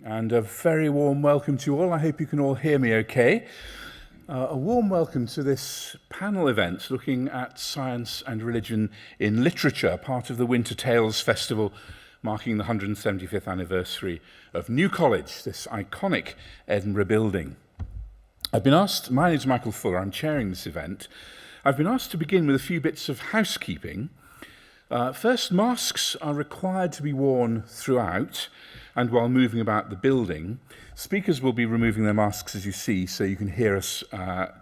and a very warm welcome to you all. I hope you can all hear me okay. A warm welcome to this panel event looking at science and religion in literature, part of the Winter Tales Festival marking the 175th anniversary of New College, this iconic Edinburgh building. My name is Michael Fuller, I'm chairing this event. I've been asked to begin with a few bits of housekeeping. First, masks are required to be worn throughout and while moving about the building. Speakers will be removing their masks, as you see, so you can hear us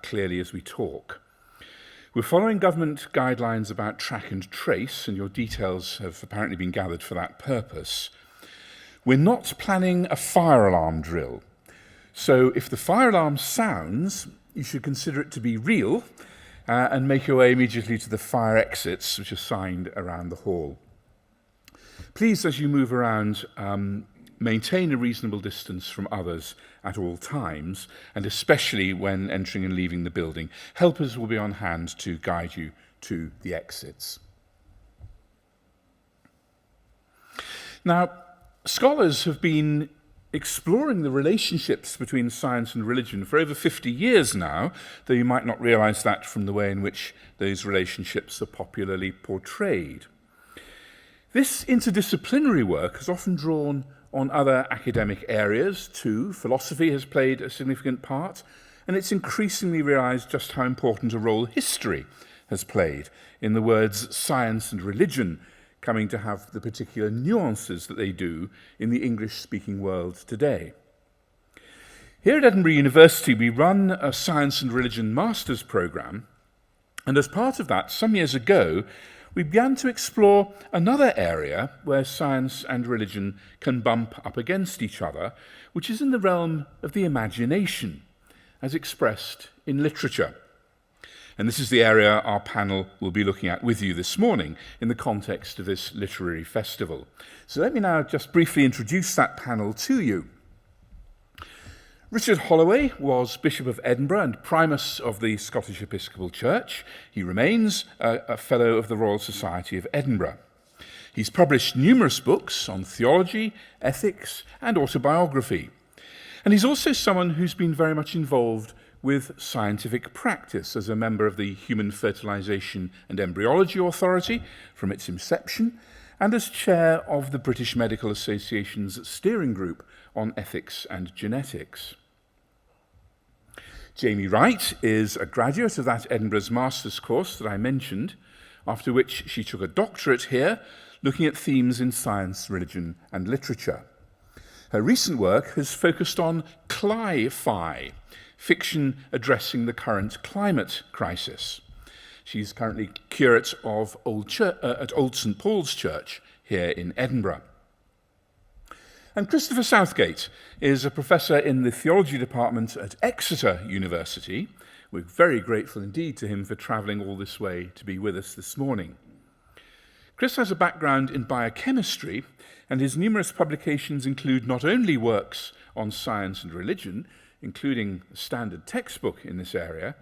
clearly as we talk. We're following government guidelines about track and trace, and your details have apparently been gathered for that purpose. We're not planning a fire alarm drill. So if the fire alarm sounds, you should consider it to be real and make your way immediately to the fire exits, which are signed around the hall. Please, as you move around, maintain a reasonable distance from others at all times, and especially when entering and leaving the building. Helpers will be on hand to guide you to the exits. Now, scholars have been exploring the relationships between science and religion for over 50 years now, though you might not realize that from the way in which those relationships are popularly portrayed. This interdisciplinary work has often drawn on other academic areas too. Philosophy has played a significant part, and it's increasingly realized just how important a role history has played in the words science and religion coming to have the particular nuances that they do in the English-speaking world today. Here at Edinburgh University, we run a Science and Religion Master's programme, and as part of that, some years ago, we began to explore another area where science and religion can bump up against each other, which is in the realm of the imagination, as expressed in literature. And this is the area our panel will be looking at with you this morning in the context of this literary festival. So let me now just briefly introduce that panel to you. Richard Holloway was Bishop of Edinburgh and Primus of the Scottish Episcopal Church. He remains a Fellow of the Royal Society of Edinburgh. He's published numerous books on theology, ethics, and autobiography. And he's also someone who's been very much involved with scientific practice as a member of the Human Fertilisation and Embryology Authority from its inception, and as chair of the British Medical Association's steering group on ethics and genetics. Jaime Wright is a graduate of that Edinburgh's master's course that I mentioned, after which she took a doctorate here, looking at themes in science, religion, and literature. Her recent work has focused on cli-fi, fiction addressing the current climate crisis. She's currently curate of at Old St Paul's Church here in Edinburgh. And Christopher Southgate is a professor in the theology department at Exeter University. We're very grateful indeed to him for travelling all this way to be with us this morning. Chris has a background in biochemistry, and his numerous publications include not only works on science and religion, including a standard textbook in this area,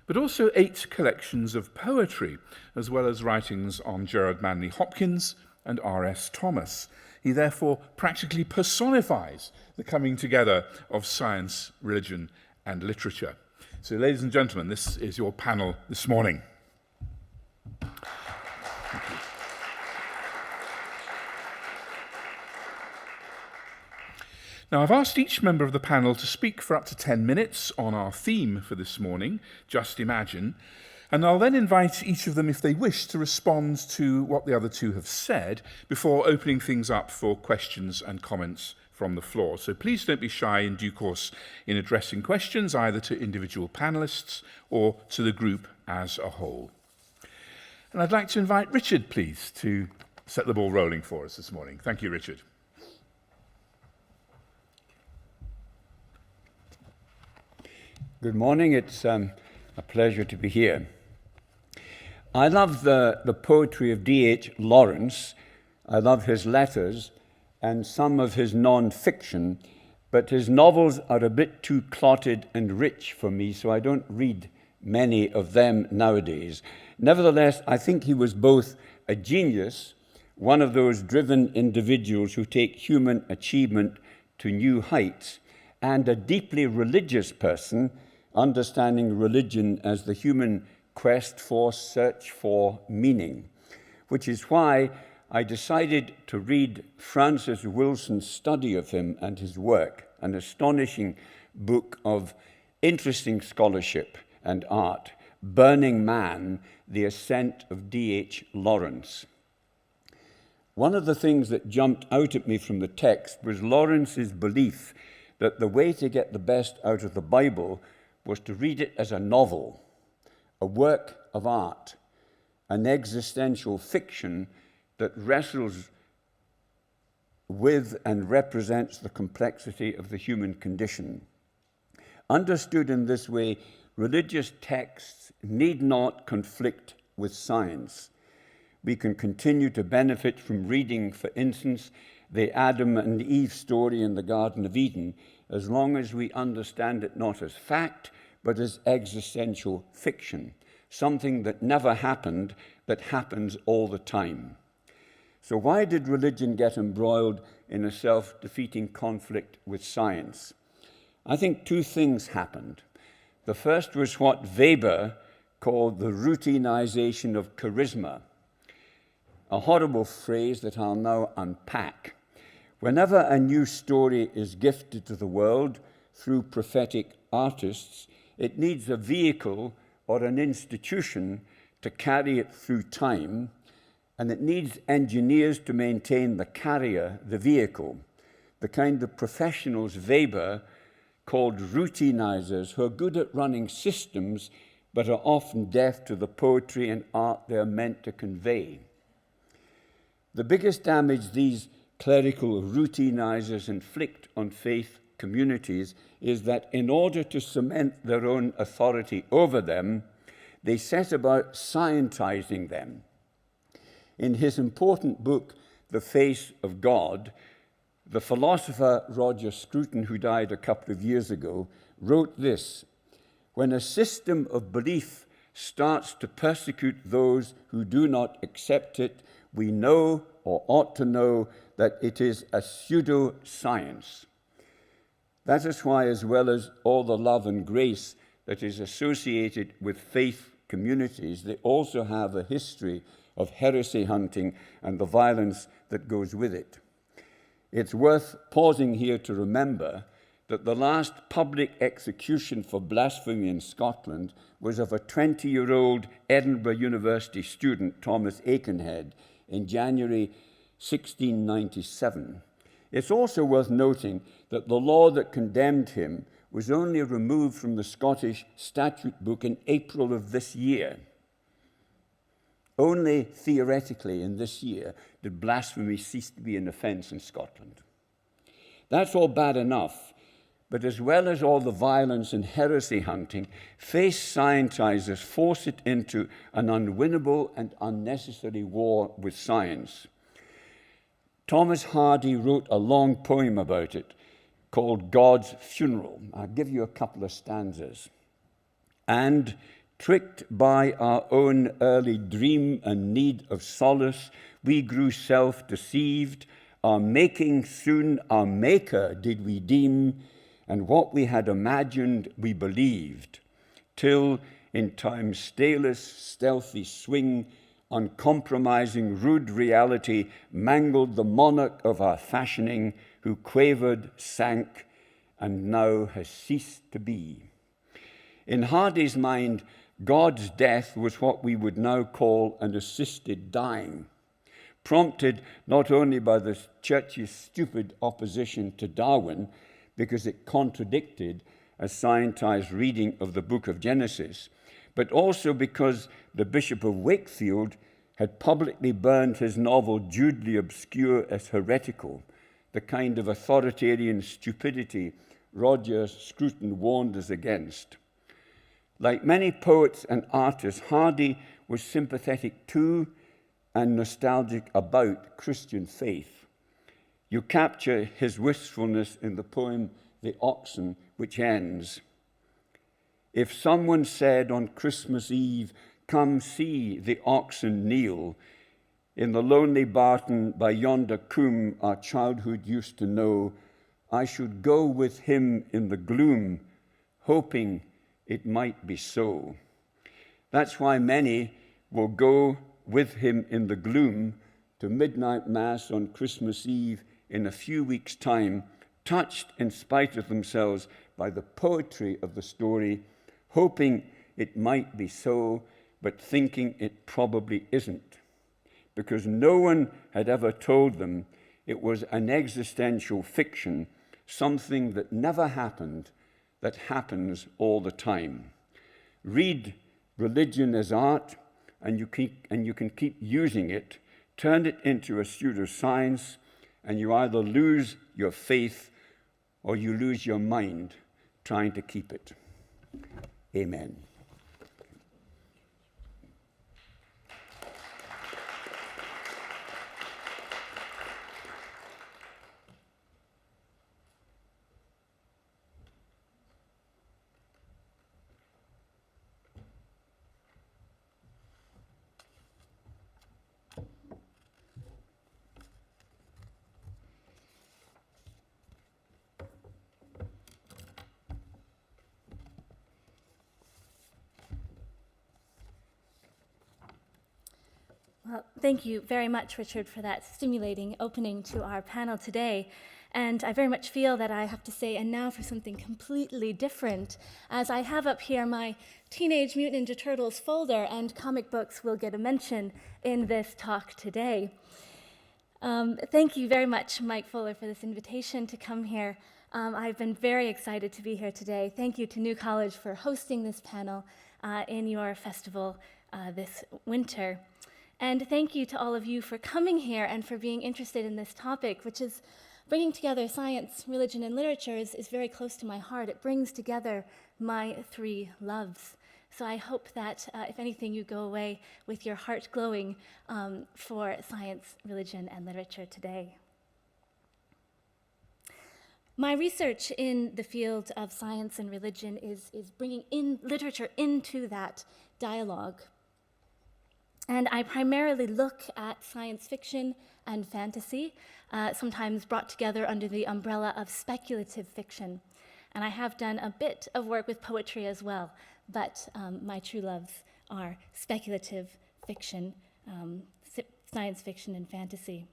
but also 8 collections of poetry, as well as writings on Gerard Manley Hopkins and R.S. Thomas. He therefore practically personifies the coming together of science, religion, and literature. So, ladies and gentlemen, this is your panel this morning. Now, I've asked each member of the panel to speak for up to 10 minutes on our theme for this morning, Just Imagine, and I'll then invite each of them, if they wish, to respond to what the other two have said before opening things up for questions and comments from the floor. So please don't be shy in due course in addressing questions either to individual panellists or to the group as a whole. And I'd like to invite Richard, please, to set the ball rolling for us this morning. Thank you, Richard. Good morning. It's a pleasure to be here. I love the poetry of D.H. Lawrence. I love his letters and some of his non-fiction, but his novels are a bit too clotted and rich for me, so I don't read many of them nowadays. Nevertheless, I think he was both a genius, one of those driven individuals who take human achievement to new heights, and a deeply religious person understanding religion as the human quest for, search for meaning, which is why I decided to read Francis Wilson's study of him and his work, an astonishing book of interesting scholarship and art, Burning Man, The Ascent of D.H. Lawrence. One of the things that jumped out at me from the text was Lawrence's belief that the way to get the best out of the Bible was to read it as a novel, a work of art, an existential fiction that wrestles with and represents the complexity of the human condition. Understood in this way, religious texts need not conflict with science. We can continue to benefit from reading, for instance, the Adam and Eve story in the Garden of Eden, as long as we understand it not as fact, but as existential fiction, something that never happened, that happens all the time. So why did religion get embroiled in a self-defeating conflict with science? I think two things happened. The first was what Weber called the routinization of charisma, a horrible phrase that I'll now unpack. Whenever a new story is gifted to the world through prophetic artists, it needs a vehicle or an institution to carry it through time, and it needs engineers to maintain the carrier, the vehicle, the kind of professionals Weber called routinizers, who are good at running systems but are often deaf to the poetry and art they are meant to convey. The biggest damage these clerical routinizers inflict on faith communities is that in order to cement their own authority over them, they set about scientizing them. In his important book, The Face of God, the philosopher Roger Scruton, who died a couple of years ago, wrote this: "When a system of belief starts to persecute those who do not accept it, we know, or ought to know, that it is a pseudo-science." That is why, as well as all the love and grace that is associated with faith communities, they also have a history of heresy hunting and the violence that goes with it. It's worth pausing here to remember that the last public execution for blasphemy in Scotland was of a 20-year-old Edinburgh University student, Thomas Aikenhead, in January 1697. It's also worth noting that the law that condemned him was only removed from the Scottish statute book in April of this year. Only theoretically in this year did blasphemy cease to be an offense in Scotland. That's all bad enough, but as well as all the violence and heresy hunting, faith scientizers force it into an unwinnable and unnecessary war with science. Thomas Hardy wrote a long poem about it called God's Funeral. I'll give you a couple of stanzas. "And tricked by our own early dream and need of solace, we grew self-deceived. Our making soon our maker did we deem, and what we had imagined we believed, till in time's stalest stealthy swing, uncompromising rude reality mangled the monarch of our fashioning, who quavered, sank, and now has ceased to be." In Hardy's mind, God's death was what we would now call an assisted dying, prompted not only by the church's stupid opposition to Darwin, because it contradicted a scientized reading of the book of Genesis, but also because the Bishop of Wakefield had publicly burned his novel Jude the Obscure as heretical, the kind of authoritarian stupidity Roger Scruton warned us against. Like many poets and artists, Hardy was sympathetic to and nostalgic about Christian faith. You capture his wistfulness in the poem The Oxen, which ends, "If someone said on Christmas Eve, 'Come see the oxen kneel,' in the lonely barton by yonder coombe our childhood used to know, I should go with him in the gloom, hoping it might be so. That's why many will go with him in the gloom to midnight mass on Christmas Eve in a few weeks' time, touched in spite of themselves by the poetry of the story, hoping it might be so, but thinking it probably isn't, because no one had ever told them it was an existential fiction, something that never happened, that happens all the time. Read Religion as Art, and you can keep using it, turn it into a pseudoscience, and you either lose your faith or you lose your mind trying to keep it. Amen. Well, thank you very much, Richard, for that stimulating opening to our panel today. And I very much feel that I have to say, and now for something completely different, as I have up here my Teenage Mutant Ninja Turtles folder, and comic books will get a mention in this talk today. Thank you very much, Mike Fuller, for this invitation to come here. I've been very excited to be here today. Thank you to New College for hosting this panel in your festival this winter. And thank you to all of you for coming here and for being interested in this topic, which is bringing together science, religion, and literature is very close to my heart. It brings together my three loves. So I hope that, if anything, you go away with your heart glowing for science, religion, and literature today. My research in the field of science and religion is bringing in literature into that dialogue. And I primarily look at science fiction and fantasy, sometimes brought together under the umbrella of speculative fiction. And I have done a bit of work with poetry as well, but my true loves are speculative fiction, science fiction, and fantasy.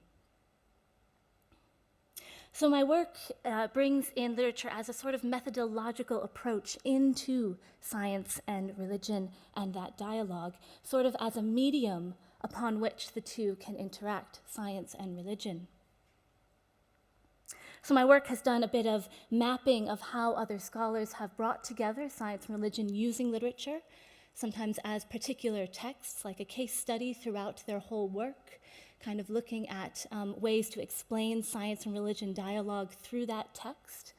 So my work brings in literature as a sort of methodological approach into science and religion and that dialogue, sort of as a medium upon which the two can interact, science and religion. So my work has done a bit of mapping of how other scholars have brought together science and religion using literature, sometimes as particular texts, like a case study throughout their whole work, kind of looking at ways to explain science and religion dialogue through that text.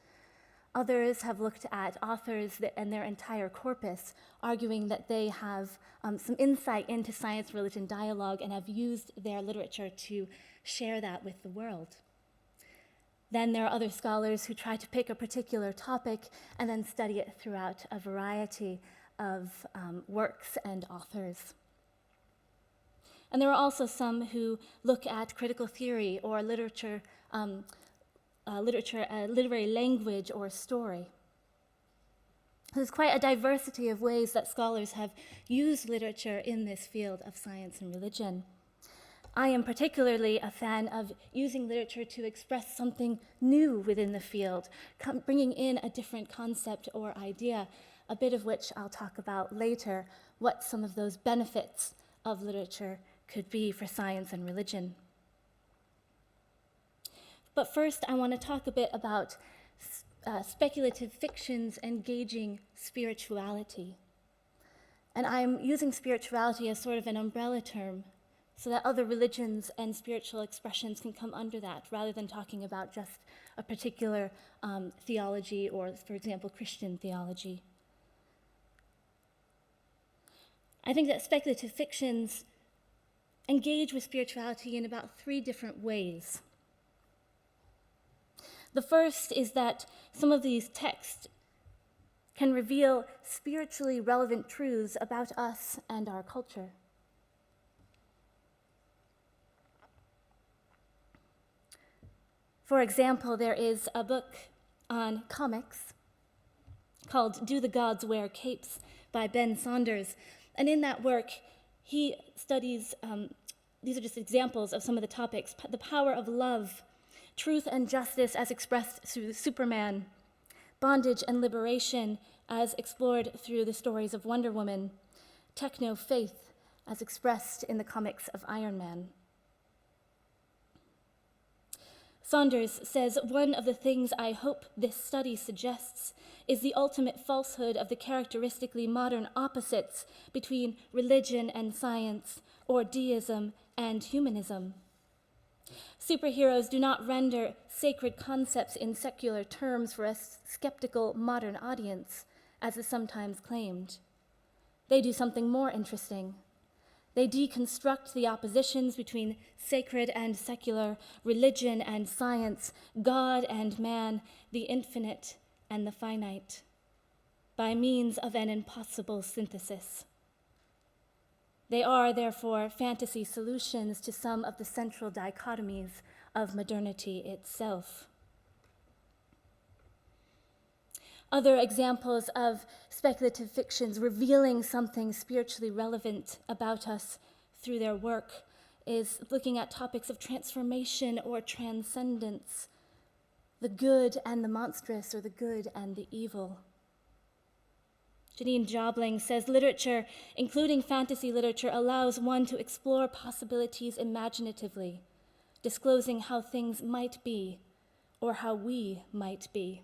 Others have looked at authors and their entire corpus, arguing that they have some insight into science and religion dialogue and have used their literature to share that with the world. Then there are other scholars who try to pick a particular topic and then study it throughout a variety of works and authors. And there are also some who look at critical theory or literature, literary language or story. There's quite a diversity of ways that scholars have used literature in this field of science and religion. I am particularly a fan of using literature to express something new within the field, bringing in a different concept or idea, a bit of which I'll talk about later, what some of those benefits of literature could be for science and religion. But first, I want to talk a bit about speculative fictions engaging spirituality. And I'm using spirituality as sort of an umbrella term so that other religions and spiritual expressions can come under that, rather than talking about just a particular theology or, for example, Christian theology. I think that speculative fictions engage with spirituality in about three different ways. The first is that some of these texts can reveal spiritually relevant truths about us and our culture. For example, there is a book on comics called Do the Gods Wear Capes by Ben Saunders. And in that work, he studies, these are just examples of some of the topics, the power of love, truth and justice as expressed through Superman, bondage and liberation as explored through the stories of Wonder Woman, techno-faith as expressed in the comics of Iron Man. Saunders says, one of the things I hope this study suggests is the ultimate falsehood of the characteristically modern opposites between religion and science, or deism and humanism. Superheroes do not render sacred concepts in secular terms for a skeptical modern audience, as is sometimes claimed. They do something more interesting. They deconstruct the oppositions between sacred and secular, religion and science, God and man, the infinite and the finite, by means of an impossible synthesis. They are, therefore, fantasy solutions to some of the central dichotomies of modernity itself. Other examples of speculative fictions revealing something spiritually relevant about us through their work is looking at topics of transformation or transcendence, the good and the monstrous, or the good and the evil. Janine Jobling says literature, including fantasy literature, allows one to explore possibilities imaginatively, disclosing how things might be or how we might be.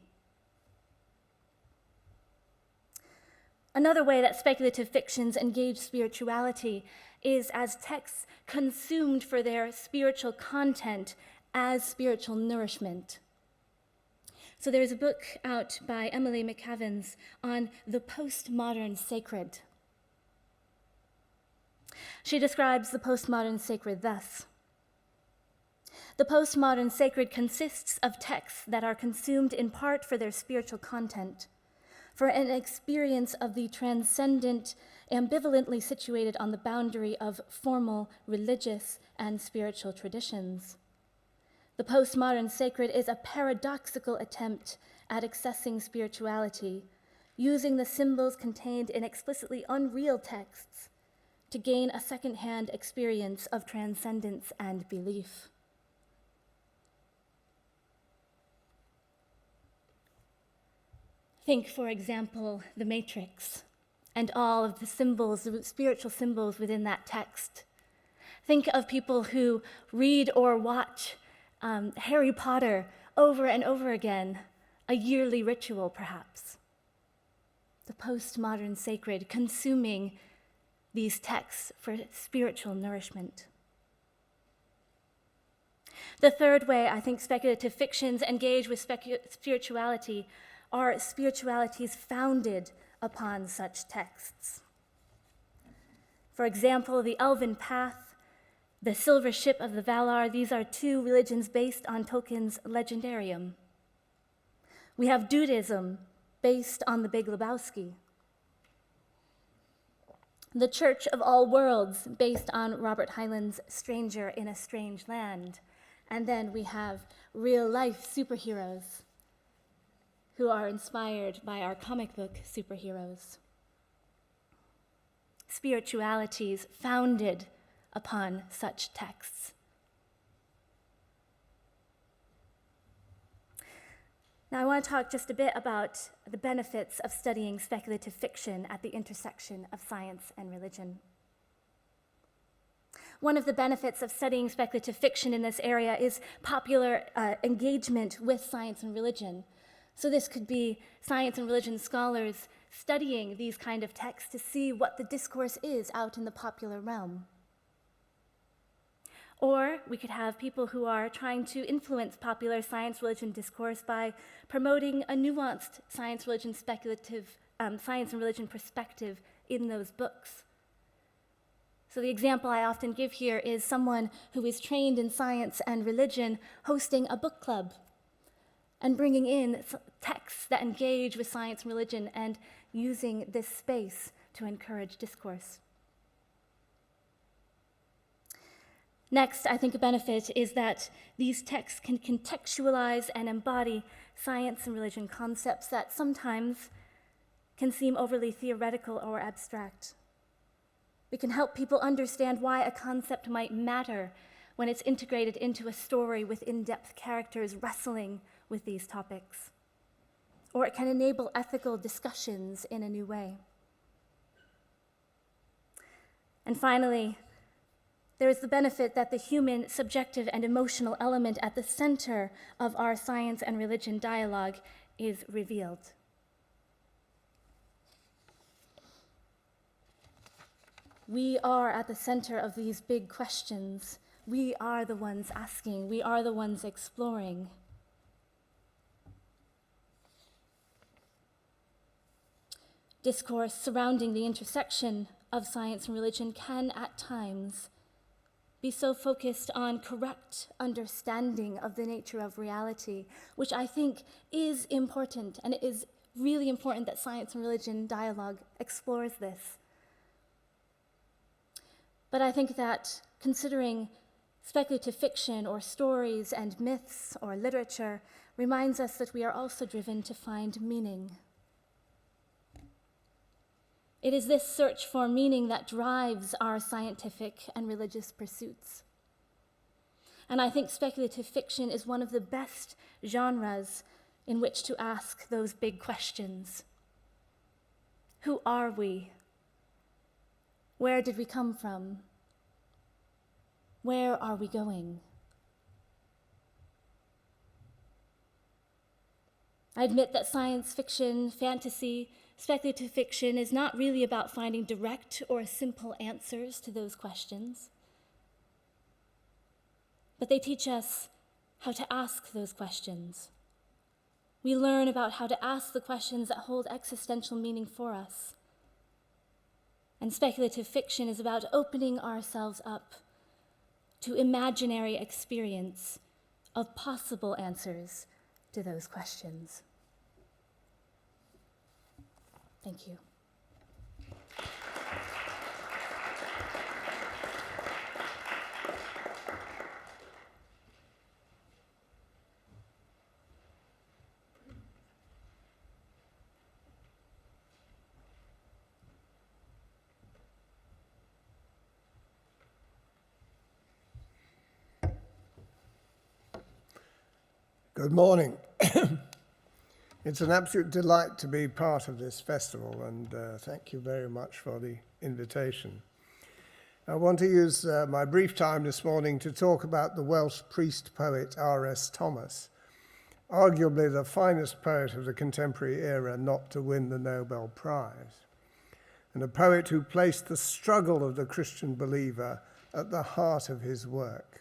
Another way that speculative fictions engage spirituality is as texts consumed for their spiritual content as spiritual nourishment. So there's a book out by Emily McCavens on the postmodern sacred. She describes the postmodern sacred thus: the postmodern sacred consists of texts that are consumed in part for their spiritual content, for an experience of the transcendent, ambivalently situated on the boundary of formal, religious, and spiritual traditions. The postmodern sacred is a paradoxical attempt at accessing spirituality, using the symbols contained in explicitly unreal texts to gain a second-hand experience of transcendence and belief. Think, for example, the Matrix and all of the symbols, the spiritual symbols within that text. Think of people who read or watch Harry Potter over and over again, a yearly ritual perhaps. The postmodern sacred consuming these texts for spiritual nourishment. The third way I think speculative fictions engage with spirituality are spiritualities founded upon such texts. For example, the Elven Path, the Silver Ship of the Valar, these are two religions based on Tolkien's Legendarium. We have Dudism, based on the Big Lebowski. The Church of All Worlds, based on Robert Heinlein's Stranger in a Strange Land. And then we have real-life superheroes who are inspired by our comic book superheroes. Spiritualities founded upon such texts. Now I want to talk just a bit about the benefits of studying speculative fiction at the intersection of science and religion. One of the benefits of studying speculative fiction in this area is popular engagement with science and religion. So this could be science and religion scholars studying these kind of texts to see what the discourse is out in the popular realm. Or we could have people who are trying to influence popular science-religion discourse by promoting a nuanced science-religion speculative, science and religion perspective in those books. So the example I often give here is someone who is trained in science and religion hosting a book club and bringing in texts that engage with science and religion and using this space to encourage discourse. Next, I think a benefit is that these texts can contextualize and embody science and religion concepts that sometimes can seem overly theoretical or abstract. We can help people understand why a concept might matter when it's integrated into a story with in-depth characters wrestling with these topics. Or it can enable ethical discussions in a new way. And finally, there is the benefit that the human, subjective, and emotional element at the center of our science and religion dialogue is revealed. We are at the center of these big questions. We are the ones asking. We are the ones exploring. Discourse surrounding the intersection of science and religion can, at times, be so focused on correct understanding of the nature of reality, which I think is important, and it is really important that science and religion dialogue explores this. But I think that considering speculative fiction or stories and myths or literature reminds us that we are also driven to find meaning. It is this search for meaning that drives our scientific and religious pursuits. And I think speculative fiction is one of the best genres in which to ask those big questions. Who are we? Where did we come from? Where are we going? I admit that science fiction, fantasy, speculative fiction is not really about finding direct or simple answers to those questions, but they teach us how to ask those questions. We learn about how to ask the questions that hold existential meaning for us. And speculative fiction is about opening ourselves up to imaginary experience of possible answers to those questions. Thank you. Good morning. It's an absolute delight to be part of this festival, and thank you very much for the invitation. I want to use my brief time this morning to talk about the Welsh priest-poet R.S. Thomas, arguably the finest poet of the contemporary era not to win the Nobel Prize, and a poet who placed the struggle of the Christian believer at the heart of his work.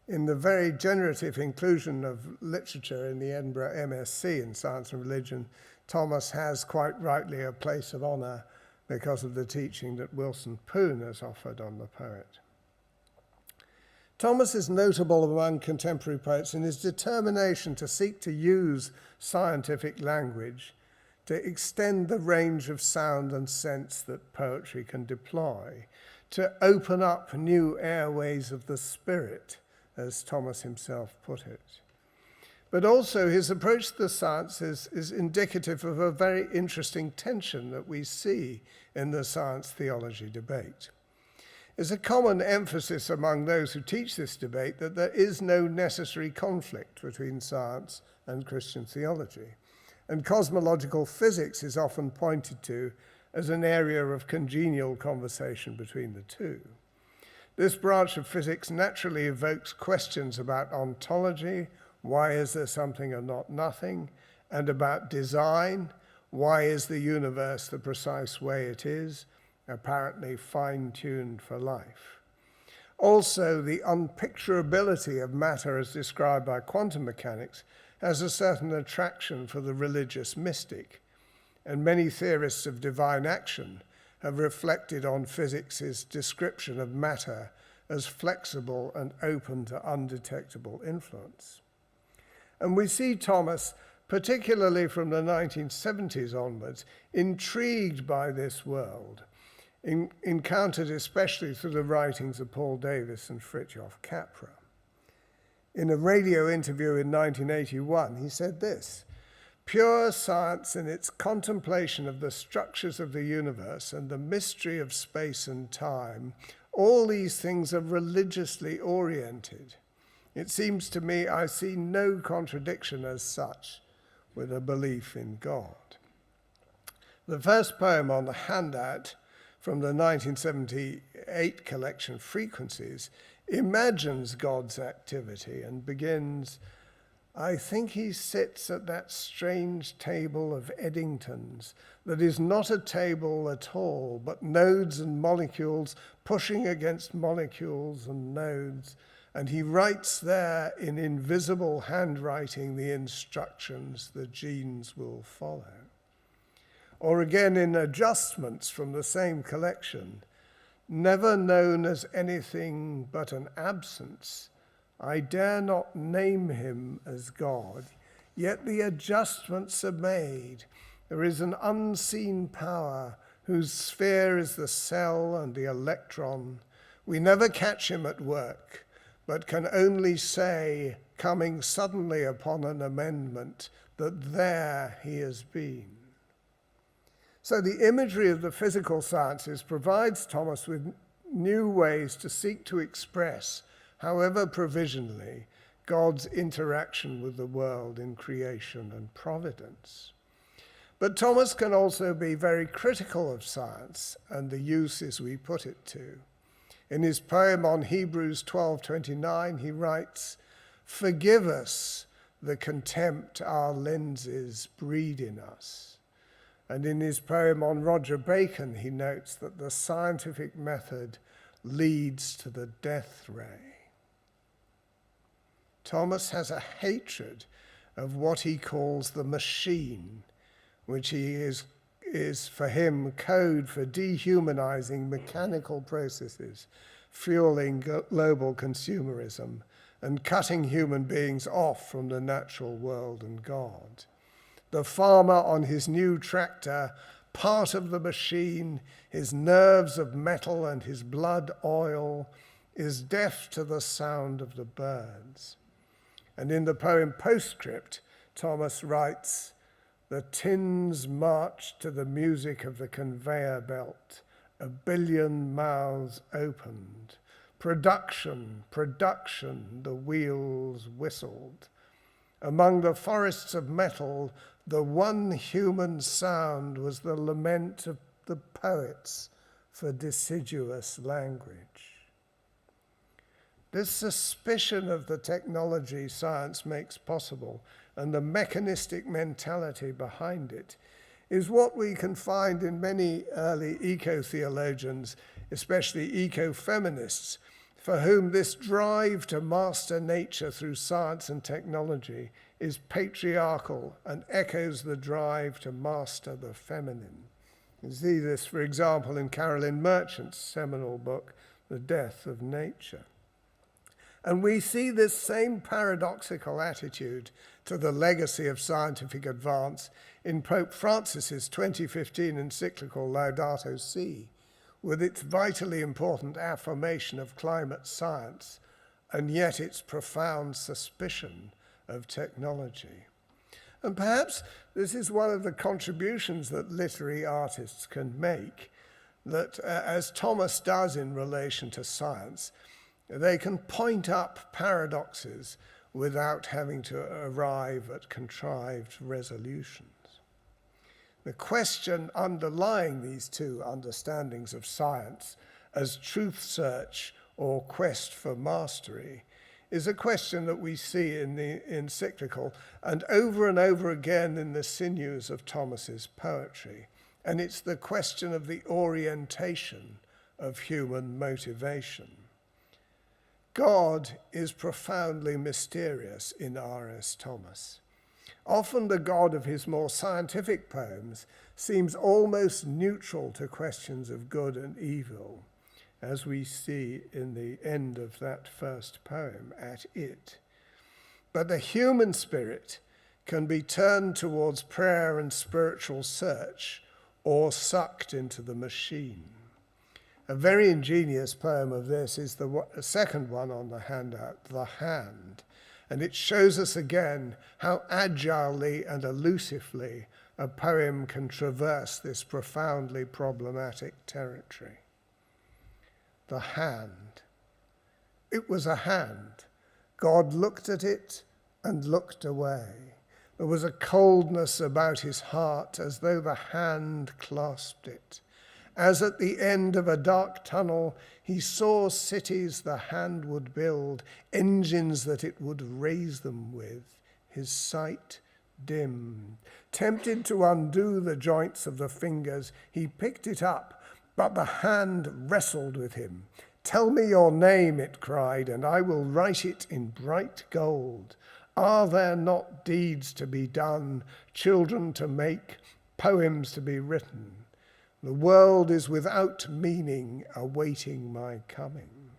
In the very generative inclusion of literature in the Edinburgh MSc in Science and Religion, Thomas has quite rightly a place of honour because of the teaching that Wilson Poon has offered on the poet. Thomas is notable among contemporary poets in his determination to seek to use scientific language to extend the range of sound and sense that poetry can deploy, to open up new airways of the spirit, as Thomas himself put it. But also his approach to the sciences is indicative of a very interesting tension that we see in the science theology debate. There's a common emphasis among those who teach this debate that there is no necessary conflict between science and Christian theology, and cosmological physics is often pointed to as an area of congenial conversation between the two. This branch of physics naturally evokes questions about ontology, why is there something and not nothing, and about design, why is the universe the precise way it is, apparently fine-tuned for life. Also, the unpicturability of matter as described by quantum mechanics has a certain attraction for the religious mystic, and many theorists of divine action have reflected on physics' description of matter as flexible and open to undetectable influence. And we see Thomas, particularly from the 1970s onwards, intrigued by this world, encountered especially through the writings of Paul Davies and Fritjof Capra. In a radio interview in 1981, he said this: "Pure science in its contemplation of the structures of the universe and the mystery of space and time, all these things are religiously oriented. It seems to me I see no contradiction as such with a belief in God." The first poem on the handout from the 1978 collection Frequencies imagines God's activity and begins, "I think he sits at that strange table of Eddington's that is not a table at all, but nodes and molecules pushing against molecules and nodes, and he writes there in invisible handwriting the instructions the genes will follow." Or again in Adjustments from the same collection, "Never known as anything but an absence, I dare not name him as God, yet the adjustments are made. There is an unseen power whose sphere is the cell and the electron. We never catch him at work, but can only say, coming suddenly upon an amendment, that there he has been." So the imagery of the physical sciences provides Thomas with new ways to seek to express, however provisionally, God's interaction with the world in creation and providence. But Thomas can also be very critical of science and the uses we put it to. In his poem on Hebrews 12:29, he writes, "Forgive us the contempt our lenses breed in us." And in his poem on Roger Bacon, he notes that the scientific method leads to the death ray. Thomas has a hatred of what he calls the machine, which is for him code for dehumanizing mechanical processes, fueling global consumerism, and cutting human beings off from the natural world and God. The farmer on his new tractor, part of the machine, his nerves of metal and his blood oil, is deaf to the sound of the birds. And in the poem Postscript, Thomas writes, "The tins march to the music of the conveyor belt, a billion mouths opened. Production, production, the wheels whistled. Among the forests of metal, the one human sound was the lament of the poets for deciduous language." This suspicion of the technology science makes possible and the mechanistic mentality behind it is what we can find in many early eco-theologians, especially eco-feminists, for whom this drive to master nature through science and technology is patriarchal and echoes the drive to master the feminine. You see this, for example, in Carolyn Merchant's seminal book, The Death of Nature. And we see this same paradoxical attitude to the legacy of scientific advance in Pope Francis's 2015 encyclical Laudato Si, with its vitally important affirmation of climate science, and yet its profound suspicion of technology. And perhaps this is one of the contributions that literary artists can make, that as Thomas does in relation to science, they can point up paradoxes without having to arrive at contrived resolutions. The question underlying these two understandings of science as truth search or quest for mastery is a question that we see in the encyclical and over again in the sinews of Thomas's poetry. And it's the question of the orientation of human motivation. God is profoundly mysterious in R.S. Thomas. Often the God of his more scientific poems seems almost neutral to questions of good and evil, as we see in the end of that first poem, At It. But the human spirit can be turned towards prayer and spiritual search or sucked into the machine. A very ingenious poem of this is the second one on the handout, The Hand. And it shows us again how agilely and elusively a poem can traverse this profoundly problematic territory. The hand. It was a hand. God looked at it and looked away. There was a coldness about his heart as though the hand clasped it. As at the end of a dark tunnel, he saw cities the hand would build, engines that it would raise them with, his sight dimmed. Tempted to undo the joints of the fingers, he picked it up, but the hand wrestled with him. "Tell me your name," it cried, "and I will write it in bright gold. Are there not deeds to be done, children to make, poems to be written? The world is without meaning, awaiting my coming."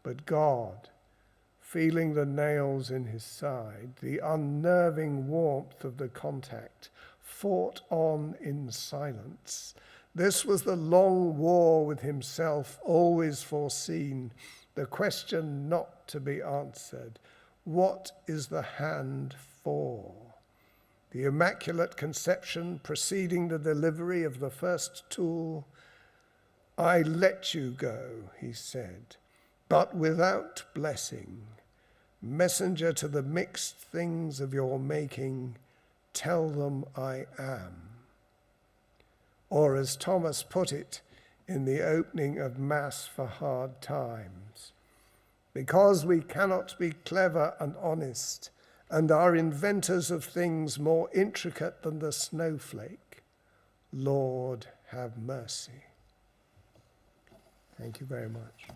But God, feeling the nails in his side, the unnerving warmth of the contact, fought on in silence. This was the long war with himself, always foreseen, the question not to be answered. What is the hand for? The Immaculate Conception preceding the delivery of the first tool. "I let you go," he said, "but without blessing. Messenger to the mixed things of your making, tell them I am." Or as Thomas put it in the opening of Mass for Hard Times, "Because we cannot be clever and honest, and are inventors of things more intricate than the snowflake, Lord, have mercy." Thank you very much.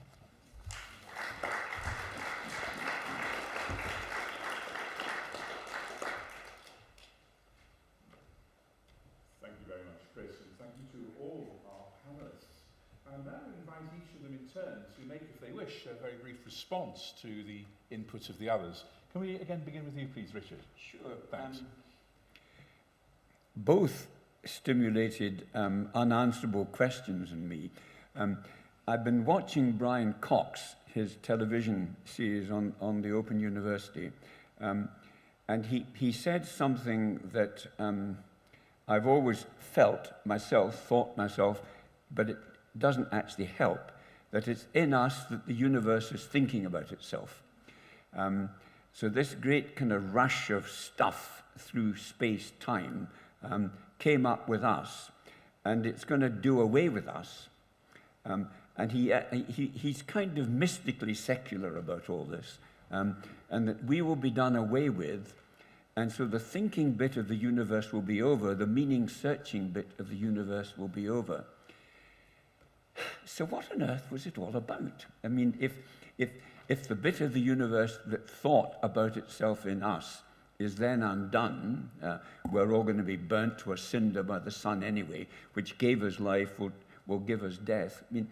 Thank you very much, Chris, and thank you to all our panelists. And now we invite each of them in turn to make, if they wish, a very brief response to the input of the others. Can we again begin with you, please, Richard? Sure. Thanks. Both stimulated unanswerable questions in me. I've been watching Brian Cox, his television series on the Open University, and he said something that I've always thought myself, but it doesn't actually help, that it's in us that the universe is thinking about itself. So this great kind of rush of stuff through space-time came up with us, and it's going to do away with us. And he's kind of mystically secular about all this, and that we will be done away with, and so the thinking bit of the universe will be over, the meaning-searching bit of the universe will be over. So what on earth was it all about? I mean, if the bit of the universe that thought about itself in us is then undone, we're all going to be burnt to a cinder by the sun anyway, which gave us life, will give us death. I mean,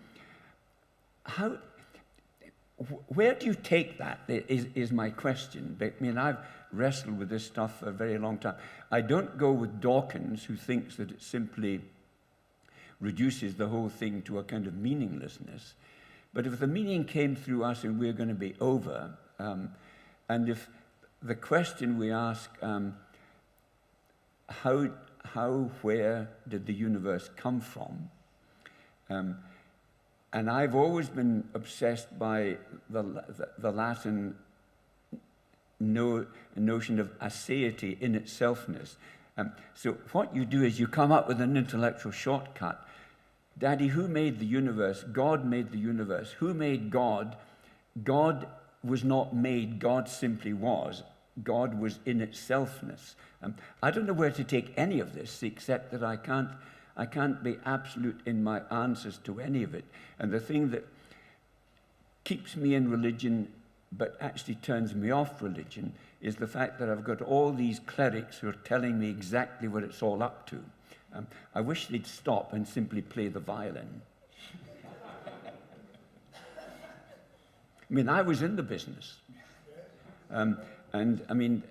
where do you take that, is my question. I mean, I've wrestled with this stuff for a very long time. I don't go with Dawkins, who thinks that it simply reduces the whole thing to a kind of meaninglessness. But if the meaning came through us and we're going to be over, and if the question we ask, where did the universe come from? And I've always been obsessed by the Latin notion of aseity in itselfness. So what you do is you come up with an intellectual shortcut. Daddy, who made the universe? God made the universe. Who made God? God was not made. God simply was. God was in itselfness. I don't know where to take any of this, except that I can't be absolute in my answers to any of it. And the thing that keeps me in religion, but actually turns me off religion, is the fact that I've got all these clerics who are telling me exactly what it's all up to. I wish they'd stop and simply play the violin. I mean, I was in the business. And I mean,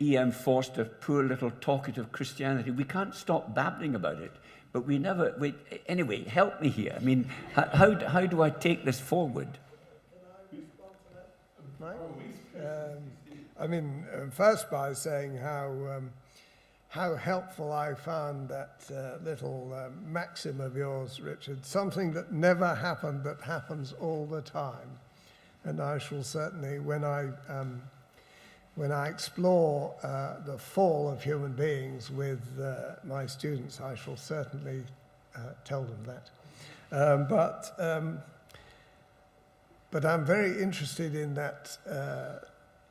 E.M. Forster, poor little talkative Christianity. We can't stop babbling about it, but we never. Anyway, help me here. I mean, how do I take this forward? Right? First by saying how helpful I found that little maxim of yours, Richard, something that never happened but happens all the time. And I shall certainly, when I explore the fall of human beings with my students, I shall certainly tell them that. But I'm very interested in that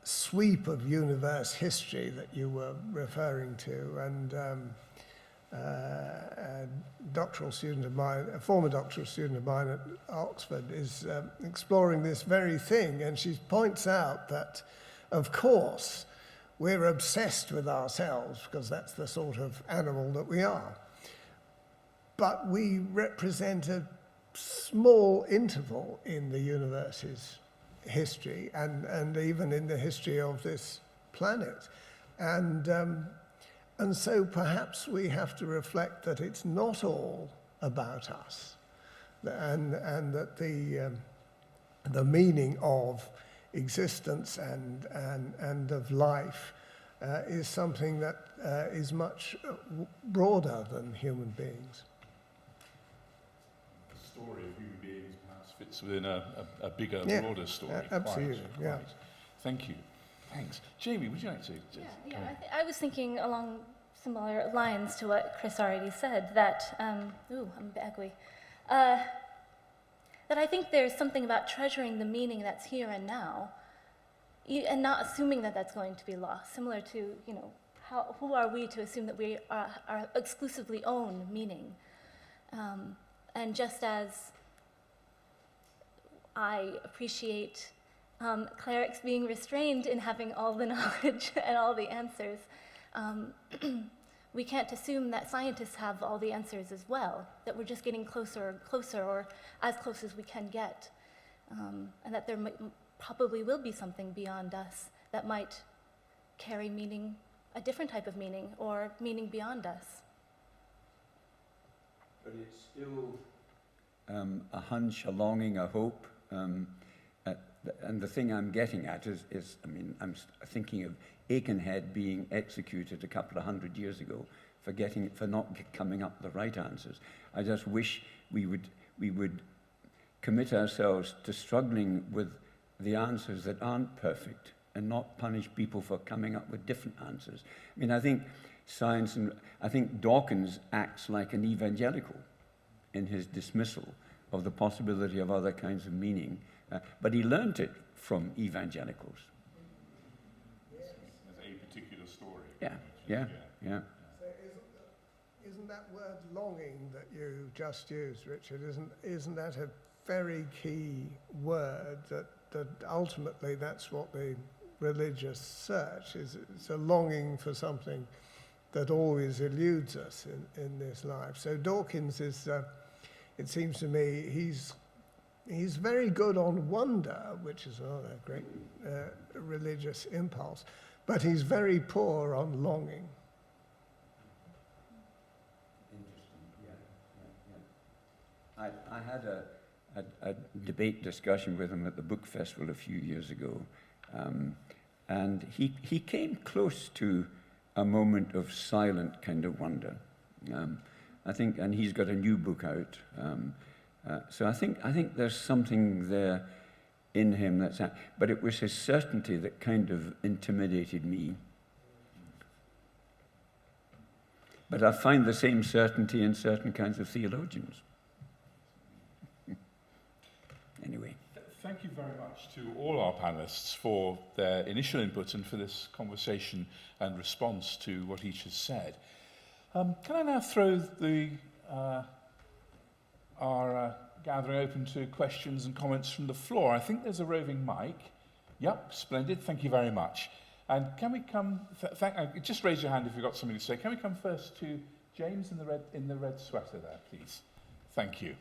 sweep of universe history that you were referring to, and a doctoral student of mine, a former doctoral student of mine at Oxford, is exploring this very thing, and she points out that, of course, we're obsessed with ourselves because that's the sort of animal that we are. But we represent a small interval in the universe's history and even in the history of this planet. And so perhaps we have to reflect that it's not all about us, and that the meaning of existence and of life is something that is much broader than human beings. The story of human beings perhaps fits within a bigger, broader story. Absolutely, quite. Thank you. Thanks. Jamie, would you like to? I was thinking along similar lines to what Chris already said, that, I'm a bit echoey, that I think there's something about treasuring the meaning that's here and now, and not assuming that that's going to be lost, similar to, who are we to assume that we are exclusively own meaning? And just as I appreciate clerics being restrained in having all the knowledge and all the answers, we can't assume that scientists have all the answers as well, that we're just getting closer and closer, or as close as we can get, and that there probably will be something beyond us that might carry meaning, a different type of meaning, or meaning beyond us. But it's still a hunch, a longing, a hope. And the thing I'm getting at is, I'm thinking of Aikenhead being executed a couple of 100 years ago for not coming up with the right answers. I just wish we would commit ourselves to struggling with the answers that aren't perfect and not punish people for coming up with different answers. I think science, and I think Dawkins acts like an evangelical in his dismissal of the possibility of other kinds of meaning, but he learned it from evangelicals. As a particular story. Yeah. So isn't that word longing that you just used, Richard, isn't that a very key word that ultimately that's what the religious search is? It's a longing for something that always eludes us in this life. So Dawkins is, it seems to me, he's very good on wonder, which is another great religious impulse, but he's very poor on longing. Interesting, yeah. I had a debate discussion with him at the book festival a few years ago, and he came close to a moment of silent kind of wonder. I think, and he's got a new book out. So I think there's something there in him but it was his certainty that kind of intimidated me. But I find the same certainty in certain kinds of theologians. Anyway. Thank you very much to all our panelists for their initial input and for this conversation and response to what each has said. Can I now throw our gathering open to questions and comments from the floor? I think there's a roving mic. Yep, splendid. Thank you very much. And can we come? Just raise your hand if you've got something to say. Can we come first to James in the red sweater there, please? Thank you.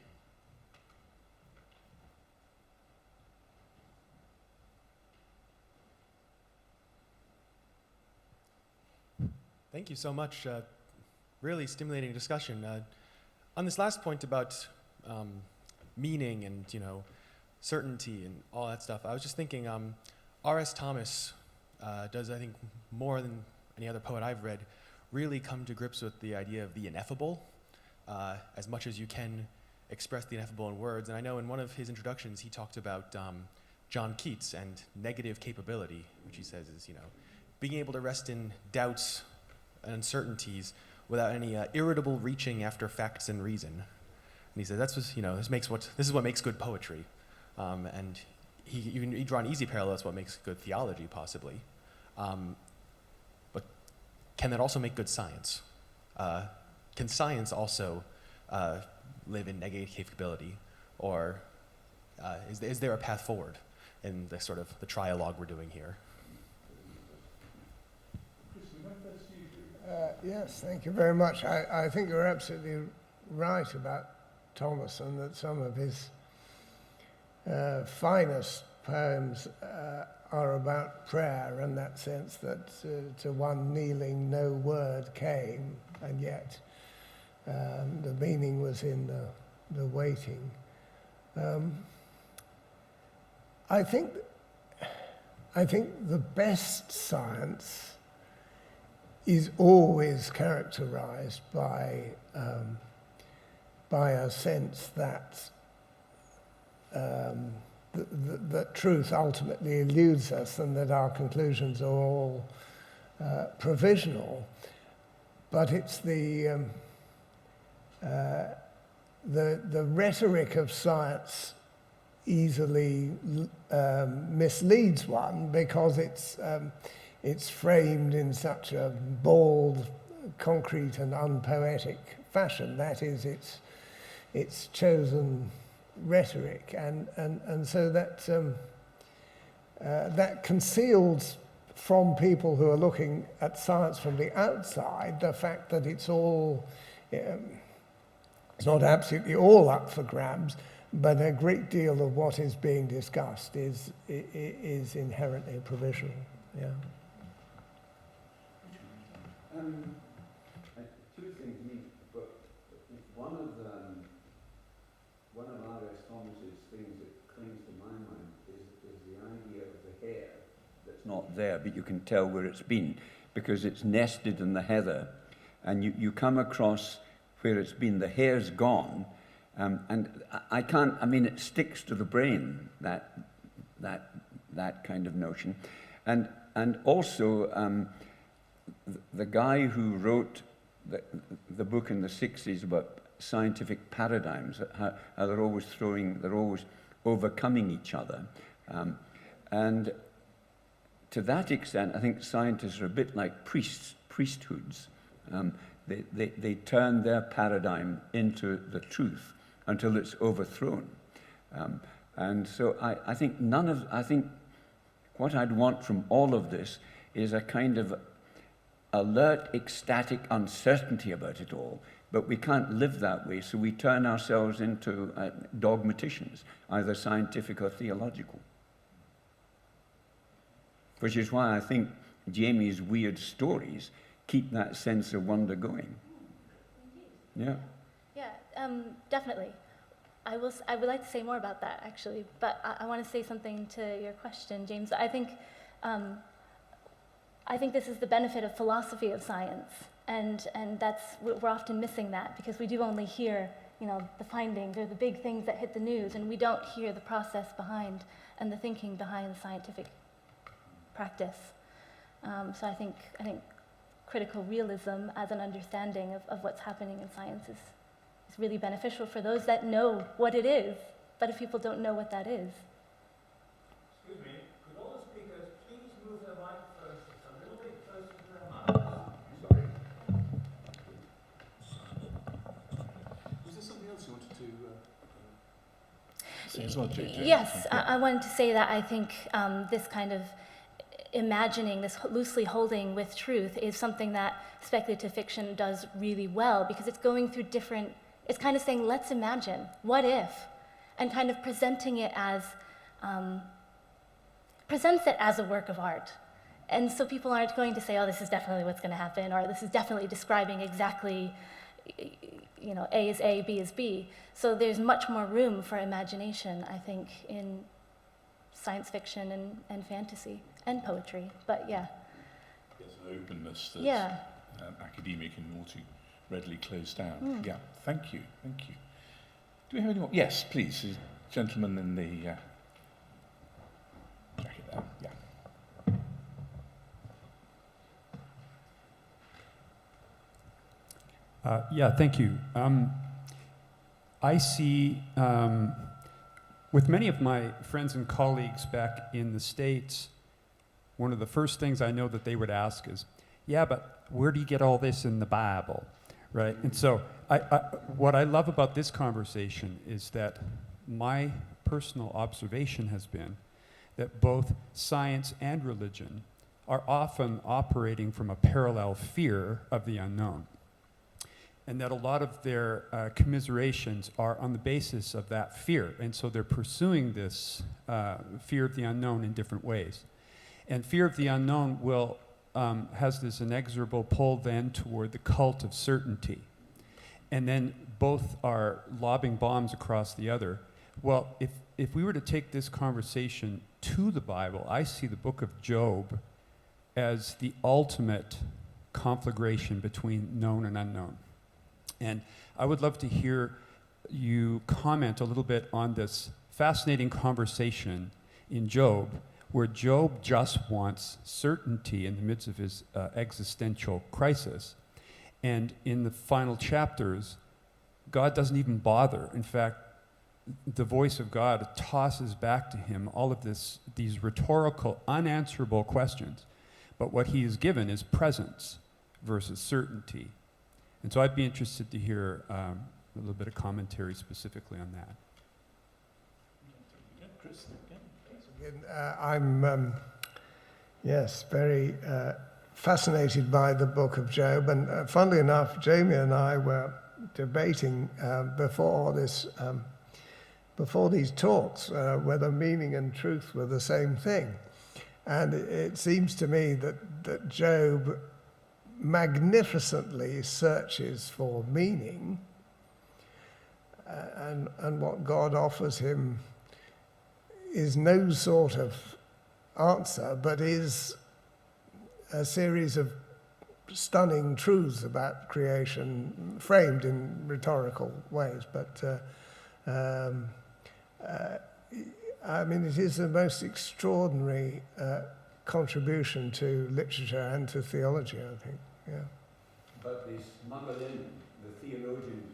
Thank you so much. Really stimulating discussion. On this last point about meaning and certainty and all that stuff, I was just thinking R.S. Thomas does, I think, more than any other poet I've read, really come to grips with the idea of the ineffable, as much as you can express the ineffable in words. And I know in one of his introductions he talked about John Keats and negative capability, which he says is, being able to rest in doubts and uncertainties without any irritable reaching after facts and reason. And he said that's what, this is what makes good poetry. And he draw an easy parallel. That's what makes good theology, possibly. But can that also make good science? Can science also live in negative capability, or is there a path forward in the sort of the trialogue we're doing here? Yes, thank you very much. I think you're absolutely right about Thomas, and that some of his finest poems are about prayer, in that sense that to one kneeling no word came, and yet the meaning was in the waiting. I think the best science is always characterized by a sense that that truth ultimately eludes us, and that our conclusions are all provisional. But it's the rhetoric of science easily misleads one, because it's framed in such a bald, concrete and unpoetic fashion. That is its chosen rhetoric, and so that conceals from people who are looking at science from the outside the fact that it's not absolutely all up for grabs, but a great deal of what is being discussed is inherently provisional. Yeah. Two things. But one of R.S. Thomas's things that clings to my mind is the idea of the hair that's not there, but you can tell where it's been because it's nested in the heather, and you come across where it's been. The hair's gone, and I can't. I mean, it sticks to the brain, that kind of notion, and also. The guy who wrote the book in the 60s about scientific paradigms, how they're always overcoming each other. And to that extent, I think scientists are a bit like priesthoods. They turn their paradigm into the truth until it's overthrown. And so I think what I'd want from all of this is a kind of alert, ecstatic uncertainty about it all, but we can't live that way, so we turn ourselves into dogmaticians, either scientific or theological. Which is why I think Jamie's weird stories keep that sense of wonder going. Yeah. Yeah, definitely. I would like to say more about that, actually, but I want to say something to your question, James. I think this is the benefit of philosophy of science, and we're often missing that, because we do only hear, the findings or the big things that hit the news, and we don't hear the process behind and the thinking behind the scientific practice. So I think critical realism as an understanding of what's happening in science is really beneficial for those that know what it is, but if people don't know what that is. Excuse me, could all the speakers please move their microphones a little bit closer to their mouths? Sorry. Was there something else you wanted to say as well, JJ? Yes, I wanted to say that I think this kind of imagining, this loosely holding with truth, is something that speculative fiction does really well, because it's going through it's kind of saying, let's imagine, what if, and kind of presents it as a work of art. And so people aren't going to say, oh, this is definitely what's going to happen, or this is definitely describing exactly, A is A, B is B. So there's much more room for imagination, I think, in science fiction and fantasy and poetry. But yeah. There's an openness that Yeah. academia can all too readily close down. Yeah, thank you. Do we have any more? Yes, please. The gentleman in the jacket there. Yeah. Yeah, thank you. I see, with many of my friends and colleagues back in the States, one of the first things I know that they would ask is, yeah, but where do you get all this in the Bible, right? And so what I love about this conversation is that my personal observation has been that both science and religion are often operating from a parallel fear of the unknown, and that a lot of their commiserations are on the basis of that fear. And so they're pursuing this fear of the unknown in different ways. And fear of the unknown has this inexorable pull then toward the cult of certainty. And then both are lobbing bombs across the other. Well, if we were to take this conversation to the Bible, I see the book of Job as the ultimate conflagration between known and unknown. And I would love to hear you comment a little bit on this fascinating conversation in Job, where Job just wants certainty in the midst of his existential crisis. And in the final chapters, God doesn't even bother. In fact, the voice of God tosses back to him all of these rhetorical, unanswerable questions. But what he is given is presence versus certainty. And so I'd be interested to hear a little bit of commentary specifically on that. Chris, I'm, very fascinated by the book of Job. And funnily enough, Jamie and I were debating before these talks whether meaning and truth were the same thing. And it seems to me that Job magnificently searches for meaning, and what God offers him is no sort of answer, but is a series of stunning truths about creation framed in rhetorical ways. But it is the most extraordinary contribution to literature and to theology, I think. Yeah. But they smuggle in, the theologians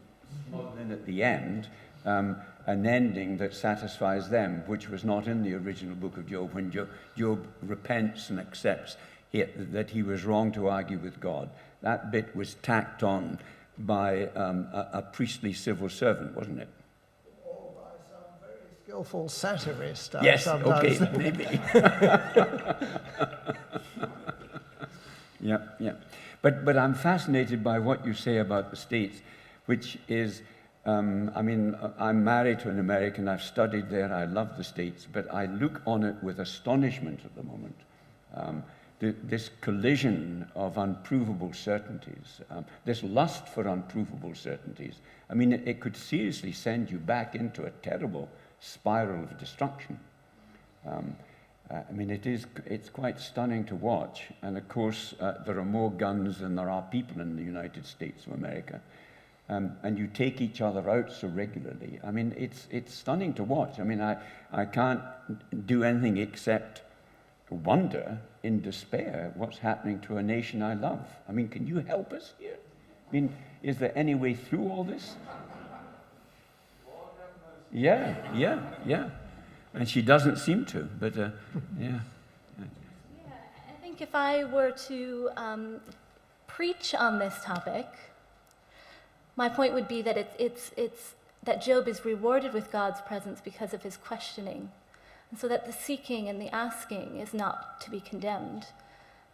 smuggle in at the end, an ending that satisfies them, which was not in the original book of Job, when Job repents and accepts that he was wrong to argue with God. That bit was tacked on by a priestly civil servant, wasn't it? Or by some very skillful satirist. Yes, sometimes. okay, maybe. Yeah. But I'm fascinated by what you say about the States, which is, I'm married to an American, I've studied there, I love the States, but I look on it with astonishment at the moment. This collision of unprovable certainties, this lust for unprovable certainties, it could seriously send you back into a terrible spiral of destruction. It's quite stunning to watch. And of course, there are more guns than there are people in the United States of America. And you take each other out so regularly. It's stunning to watch. I can't do anything except wonder in despair what's happening to a nation I love. Can you help us here? Is there any way through all this? Yeah. And she doesn't seem to, but yeah. Yeah, I think if I were to preach on this topic, my point would be that it's that Job is rewarded with God's presence because of his questioning, and so that the seeking and the asking is not to be condemned.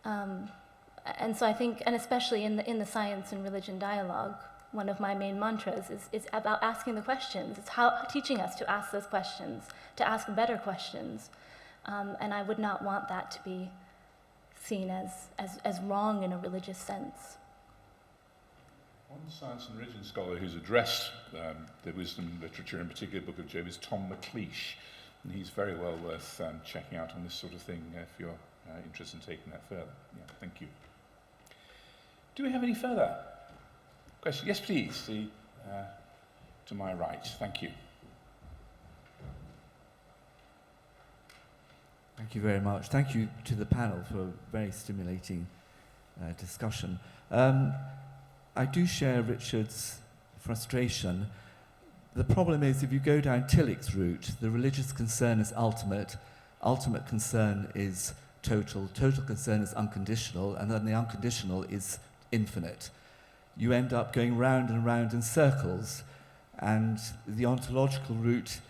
And so I think, and especially in the science and religion dialogue, one of my main mantras is about asking the questions. It's teaching us to ask those questions, to ask better questions. And I would not want that to be seen as wrong in a religious sense. One science and religion scholar who's addressed the wisdom literature, in particular Book of Job, is Tom McLeish, and he's very well worth checking out on this sort of thing if you're interested in taking that further. Yeah, thank you. Do we have any further questions? Yes, please. To my right. Thank you. Thank you very much. Thank you to the panel for a very stimulating discussion. I do share Richard's frustration. The problem is if you go down Tillich's route, the religious concern is ultimate, ultimate concern is total, total concern is unconditional, and then the unconditional is infinite. You end up going round and round in circles, and the ontological route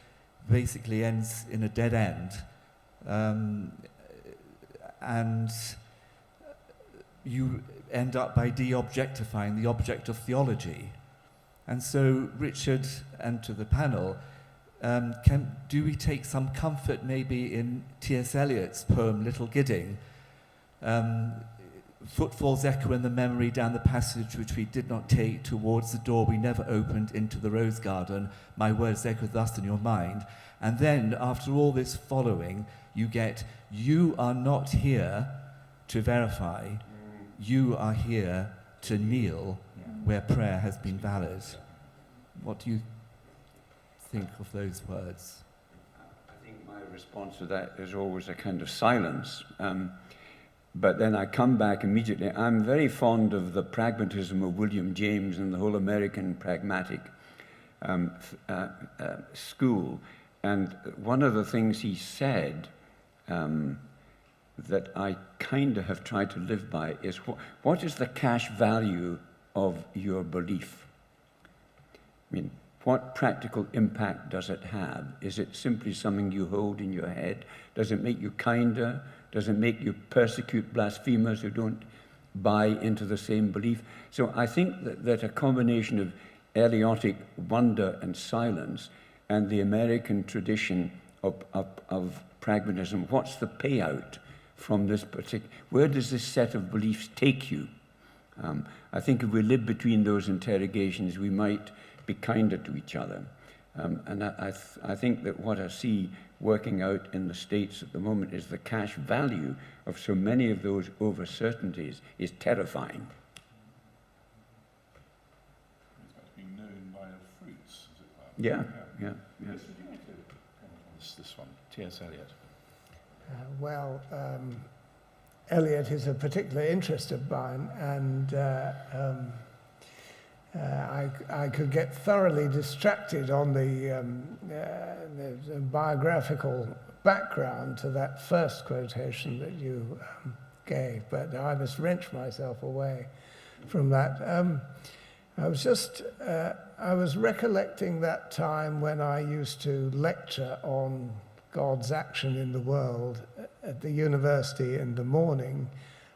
basically ends in a dead end. And you end up by de-objectifying the object of theology. And so, Richard, and to the panel, do we take some comfort maybe in T.S. Eliot's poem Little Gidding? Footfalls echo in the memory down the passage which we did not take, towards the door we never opened, into the rose garden. My words echo thus in your mind. And then, after all this following, you get, you are not here to verify, you are here to kneel where prayer has been valid. What do you think of those words? I think my response to that is always a kind of silence. But then I come back immediately. I'm very fond of the pragmatism of William James and the whole American pragmatic school. And one of the things he said that I kind of have tried to live by is, what is the cash value of your belief? I mean, what practical impact does it have? Is it simply something you hold in your head? Does it make you kinder? Does it make you persecute blasphemers who don't buy into the same belief? So I think that a combination of Eliotic wonder and silence and the American tradition of pragmatism, what's the payout from this particular, where does this set of beliefs take you? I think if we live between those interrogations, we might be kinder to each other. And I think that what I see working out in the States at the moment is the cash value of so many of those over-certainties is terrifying. It's being known by the fruits, as it were. Yeah. Yes, would you like to comment on this one, T.S. Eliot? Eliot is a particular interest of mine, and I could get thoroughly distracted on the biographical background to that first quotation that you gave, but I must wrench myself away from that. I was recollecting that time when I used to lecture on God's action in the world at the university in the morning,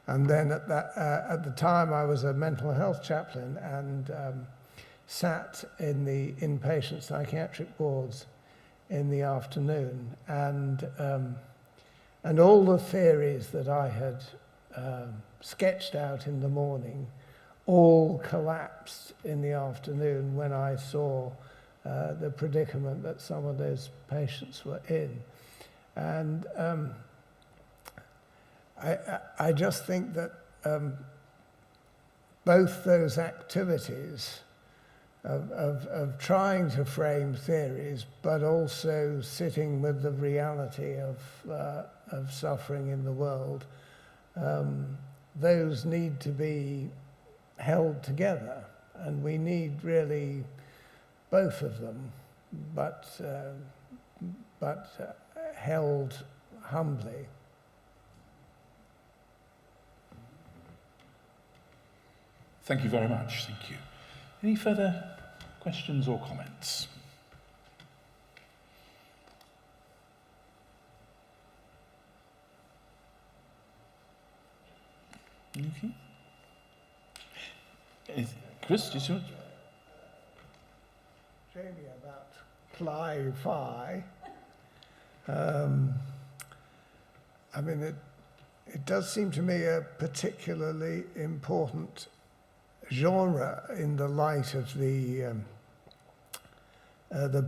and then at the time I was a mental health chaplain and sat in the inpatient psychiatric wards in the afternoon, and all the theories that I had sketched out in the morning all collapsed in the afternoon when I saw the predicament that some of those patients were in. And I just think that both those activities of trying to frame theories, but also sitting with the reality of suffering in the world, those need to be held together, and we need really both of them, but held humbly. Thank you very much. Thank you. Any further questions or comments? Okay. Chris, do you want? Jamie, about ply-fi. I mean, it does seem to me a particularly important genre in the light of the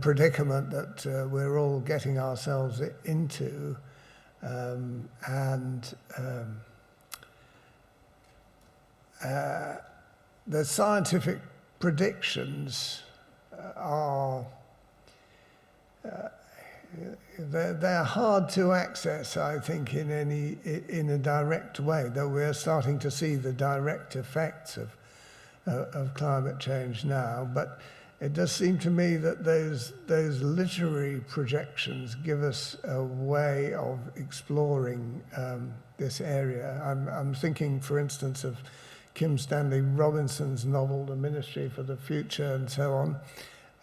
predicament that we're all getting ourselves into, the scientific predictions are they're hard to access, I think, in a direct way. Though we're starting to see the direct effects of climate change now, but it does seem to me that those literary projections give us a way of exploring this area. I'm thinking, for instance, of Kim Stanley Robinson's novel, The Ministry for the Future, and so on.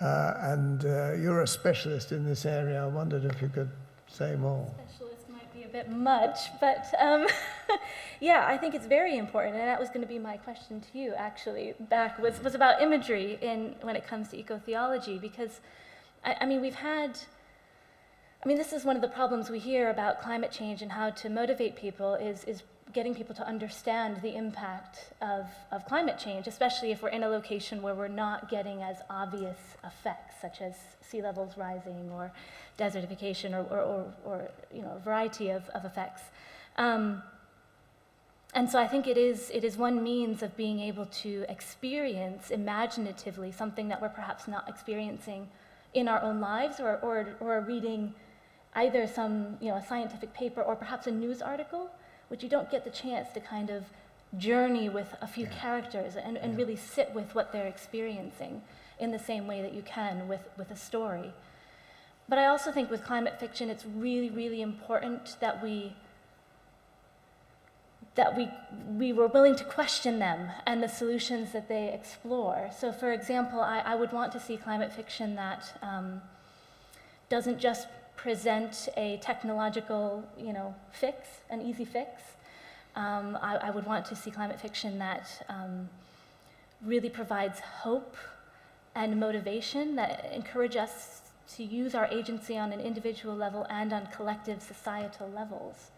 And you're a specialist in this area. I wondered if you could say more. Specialist might be a bit much, but yeah, I think it's very important, and that was going to be my question to you, actually, was about imagery when it comes to eco-theology, because, I mean, this is one of the problems we hear about climate change and how to motivate people is getting people to understand the impact of climate change, especially if we're in a location where we're not getting as obvious effects, such as sea levels rising or desertification or a variety of effects. And so I think it is one means of being able to experience imaginatively something that we're perhaps not experiencing in our own lives, or reading either some a scientific paper or perhaps a news article, which you don't get the chance to kind of journey with a few characters and really sit with what they're experiencing in the same way that you can with a story. But I also think with climate fiction, it's really, really important that we were willing to question them and the solutions that they explore. So for example, I would want to see climate fiction that doesn't just present a technological, fix, an easy fix. I would want to see climate fiction that really provides hope and motivation, that encourage us to use our agency on an individual level and on collective societal levels.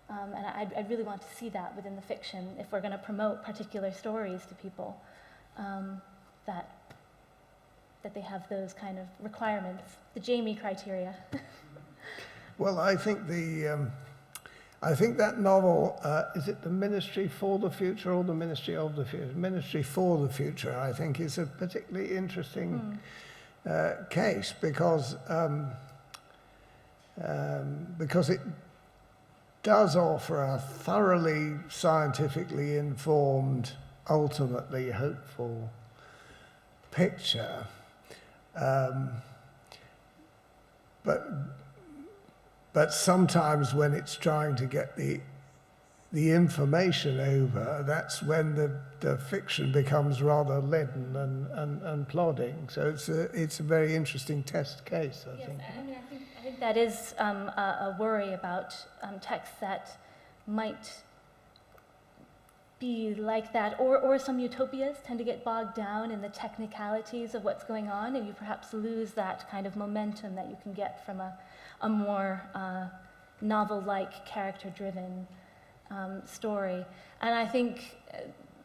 And I'd really want to see that within the fiction if we're going to promote particular stories to people, that they have those kind of requirements, the Jaime criteria. Well, I think that novel, is it The Ministry for the Future or The Ministry of the Future? Ministry for the Future, I think, is a particularly interesting case because it does offer a thoroughly scientifically informed, ultimately hopeful picture. But sometimes when it's trying to get the information over, that's when the fiction becomes rather leaden and plodding. So it's a very interesting test case, I think. I think that is a worry about texts that might be like that, or some utopias tend to get bogged down in the technicalities of what's going on, and you perhaps lose that kind of momentum that you can get from a more novel-like, character-driven story. And I think,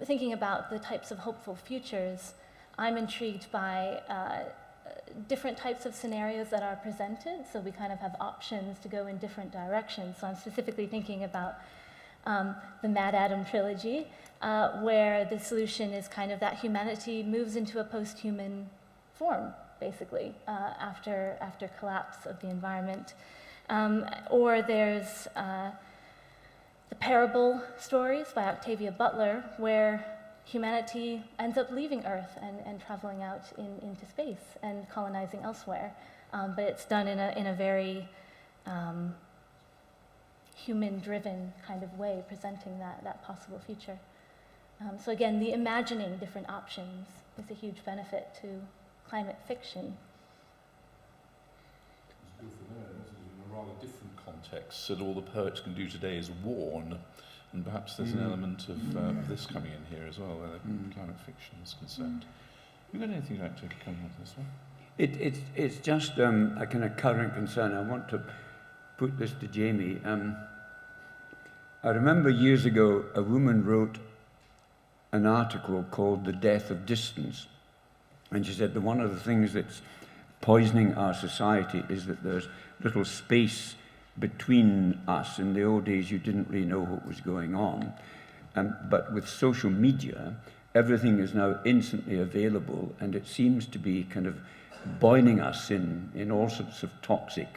thinking about the types of hopeful futures, I'm intrigued by different types of scenarios that are presented, so we kind of have options to go in different directions. So I'm specifically thinking about the Mad Atom Trilogy, where the solution is kind of that humanity moves into a post-human form, basically, after collapse of the environment. Or there's the parable stories by Octavia Butler, where humanity ends up leaving Earth and traveling out into space and colonizing elsewhere. But it's done in a very human-driven kind of way, presenting that possible future. So again, the imagining different options is a huge benefit to climate fiction. This is in a rather different context, that all the poets can do today is warn, and perhaps there's an element of this coming in here as well, where the climate fiction is concerned. Have you got anything you'd like to come on this one? It's just a kind of current concern. I want to put this to Jamie. I remember years ago a woman wrote an article called The Death of Distance. And she said that one of the things that's poisoning our society is that there's little space between us. In the old days, you didn't really know what was going on. But with social media, everything is now instantly available, and it seems to be kind of boiling us in all sorts of toxic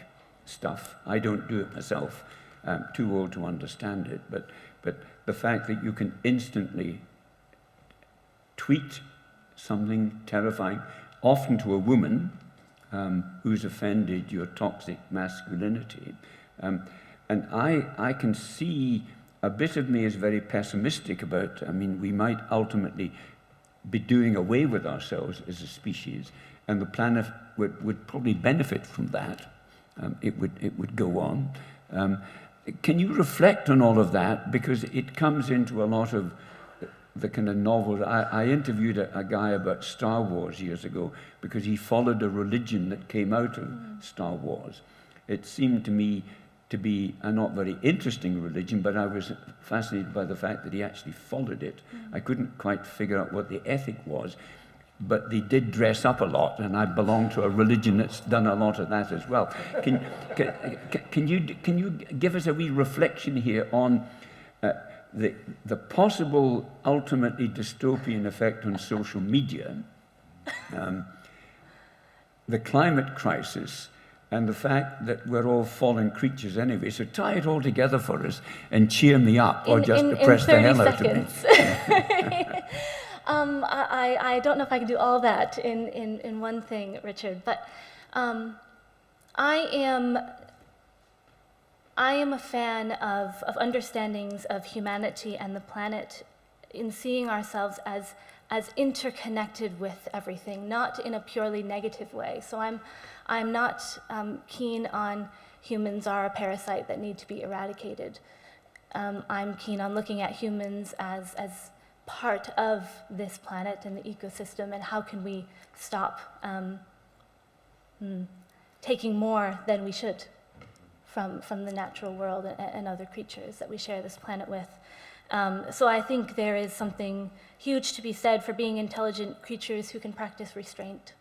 stuff. I don't do it myself. I'm too old to understand it. But the fact that you can instantly tweet something terrifying, often to a woman who's offended your toxic masculinity. And I can see a bit of me is very pessimistic about, we might ultimately be doing away with ourselves as a species, and the planet would probably benefit from that. It would go on. Can you reflect on all of that? Because it comes into a lot of the kind of novels. I interviewed a guy about Star Wars years ago because he followed a religion that came out of Star Wars. It seemed to me to be a not very interesting religion, but I was fascinated by the fact that he actually followed it. I couldn't quite figure out what the ethic was, but they did dress up a lot, and I belong to a religion that's done a lot of that as well. Can you give us a wee reflection here on the possible ultimately dystopian effect on social media, the climate crisis, and the fact that we're all fallen creatures anyway? So tie it all together for us and cheer me up, or just depress the hell out of me. I don't know if I can do all that in one thing, Richard, but I am a fan of understandings of humanity and the planet in seeing ourselves as interconnected with everything, not in a purely negative way. So I'm not keen on humans are a parasite that need to be eradicated. I'm keen on looking at humans as part of this planet and the ecosystem, and how can we stop taking more than we should from the natural world and other creatures that we share this planet with. So I think there is something huge to be said for being intelligent creatures who can practice restraint,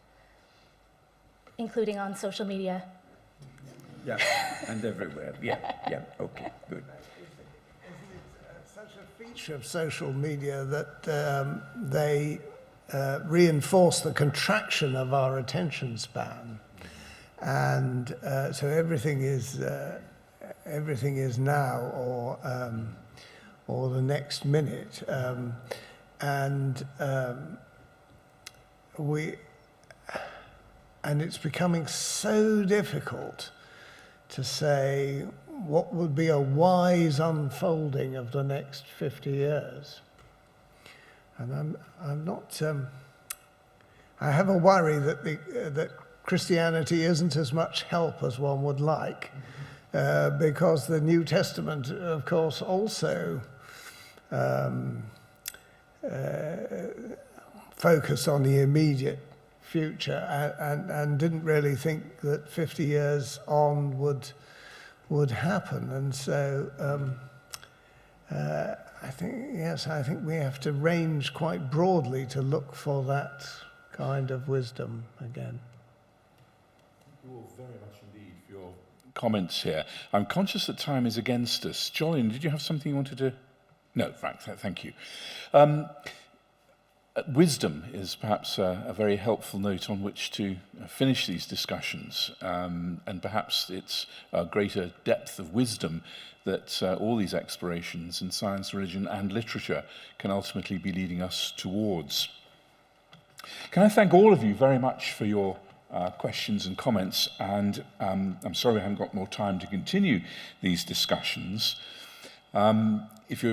including on social media. Yeah, and everywhere. Yeah, okay, good. Such a feature of social media that they reinforce the contraction of our attention span. And so everything is now or the next minute, and it's becoming so difficult to say what would be a wise unfolding of the next 50 years. And I'm not. I have a worry that Christianity isn't as much help as one would like, because the New Testament, of course, also focused on the immediate future and didn't really think that 50 years on would happen. And so I think we have to range quite broadly to look for that kind of wisdom again. Thank you all very much indeed for your comments here. I'm conscious that time is against us. Jolyon, did you have something you wanted to? No, Frank, thank you. Wisdom is perhaps a very helpful note on which to finish these discussions, and perhaps it's a greater depth of wisdom that all these explorations in science, religion and literature can ultimately be leading us towards. Can I thank all of you very much for your questions and comments, and I'm sorry I haven't got more time to continue these discussions. If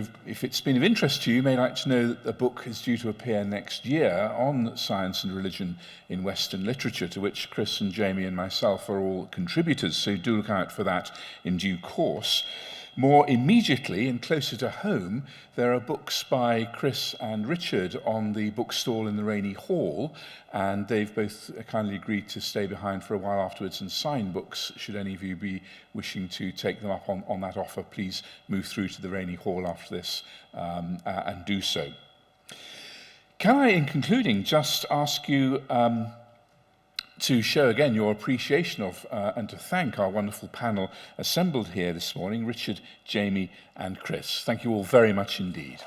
it's been of interest to you, you may like to know that the book is due to appear next year on science and religion in Western literature, to which Chris and Jamie and myself are all contributors, so do look out for that in due course. More immediately and closer to home, there are books by Chris and Richard on the bookstall in the Rainey Hall, and they've both kindly agreed to stay behind for a while afterwards and sign books. Should any of you be wishing to take them up on that offer, please move through to the Rainey Hall after this and do so. Can I, in concluding, just ask you to show again your appreciation of and to thank our wonderful panel assembled here this morning, Richard, Jaime and Chris. Thank you all very much indeed.